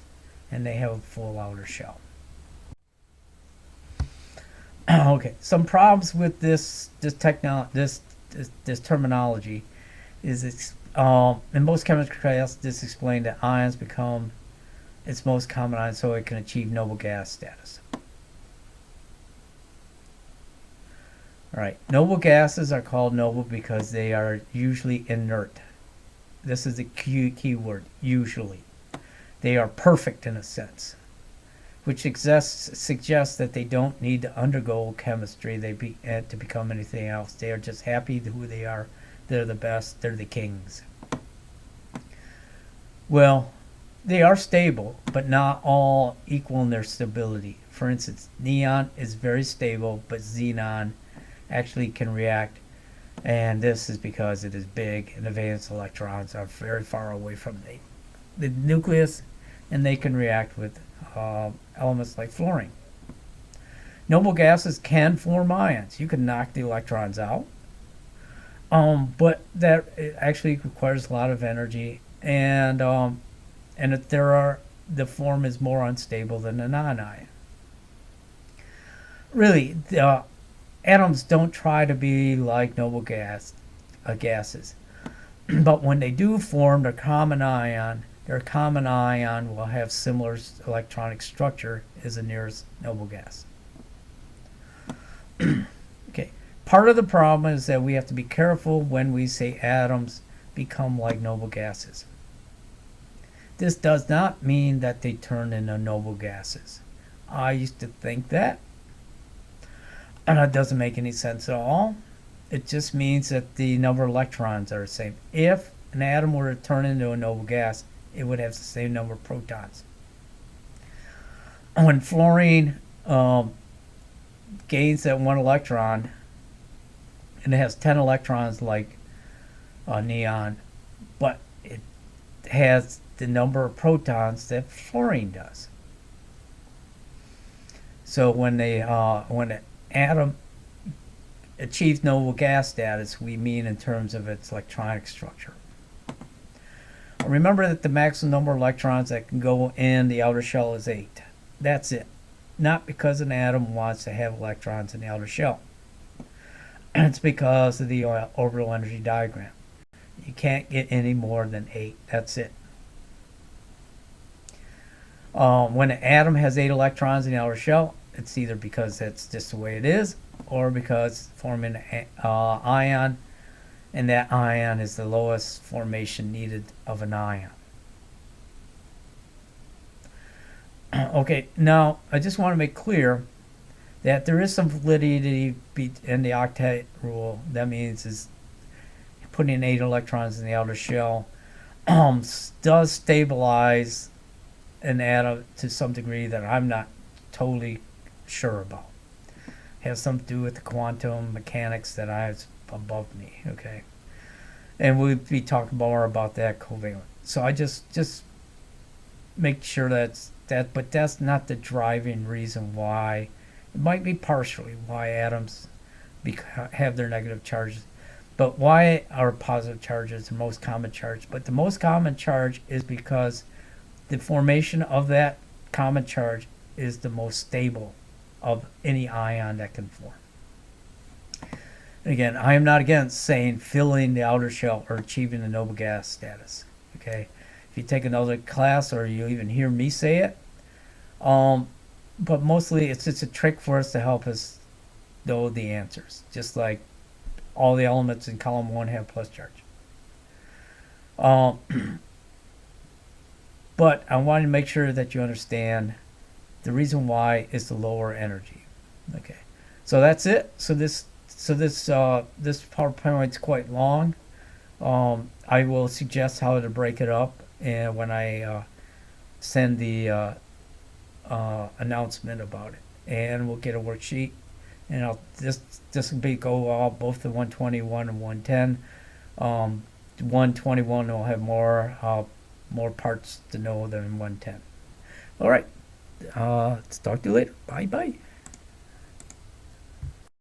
and they have a full outer shell. Okay, some problems with this terminology is it's in most chemistry classes this explained that ions become its most common ion so it can achieve noble gas status. Alright, noble gases are called noble because they are usually inert. This is the key word, usually. They are perfect in a sense, which suggests that they don't need to undergo chemistry to become anything else. They are just happy who they are. They're the best. They're the kings. Well, they are stable, but not all equal in their stability. For instance, neon is very stable, but xenon actually can react, and this is because it is big and the valence electrons are very far away from the nucleus, and they can react with elements like fluorine. Noble gases can form ions. You can knock the electrons out, but that it actually requires a lot of energy, and if the form is more unstable than a non-ion. Really, the atoms don't try to be like noble gases, but when they do form their common ion will have similar electronic structure as the nearest noble gas. Okay. Part of the problem is that we have to be careful when we say atoms become like noble gases. This does not mean that they turn into noble gases. I used to think that, and that doesn't make any sense at all. It just means that the number of electrons are the same. If an atom were to turn into a noble gas, it would have the same number of protons. When fluorine gains that one electron, and it has 10 electrons like neon, but it has the number of protons that fluorine does. So when an atom achieves noble gas status, we mean in terms of its electronic structure. Remember that the maximum number of electrons that can go in the outer shell is 8. That's it. Not because an atom wants to have electrons in the outer shell. It's because of the orbital energy diagram. You can't get any more than 8. That's it. When an atom has 8 electrons in the outer shell, it's either because that's just the way it is, or because it's forming an ion, and that ion is the lowest formation needed of an ion. Okay, now I just want to make clear that there is some validity in the octet rule. That means is putting 8 electrons in the outer shell does stabilize an atom to some degree that I'm not totally sure about. It has something to do with the quantum mechanics that I have above me, okay? And we'll be talking more about that covalent. So I just make sure but that's not the driving reason why. It might be partially why atoms have their negative charges, but why are positive charges the most common charge? But the most common charge is because the formation of that common charge is the most stable of any ion that can form. And again, I am not against saying filling the outer shell or achieving the noble gas status. Okay, if you take another class or you even hear me say it, but mostly it's just a trick for us to help us know the answers. Just like all the elements in column 1 have plus charge. But I want to make sure that you understand the reason why is the lower energy. Okay, so that's it. So this PowerPoint's quite long. I will suggest how to break it up, and when I send the announcement about it, and we'll get a worksheet, and this will go all both the 121 and 110. 121 will have more parts to know than 110. All right. Let's talk to you later. Bye bye.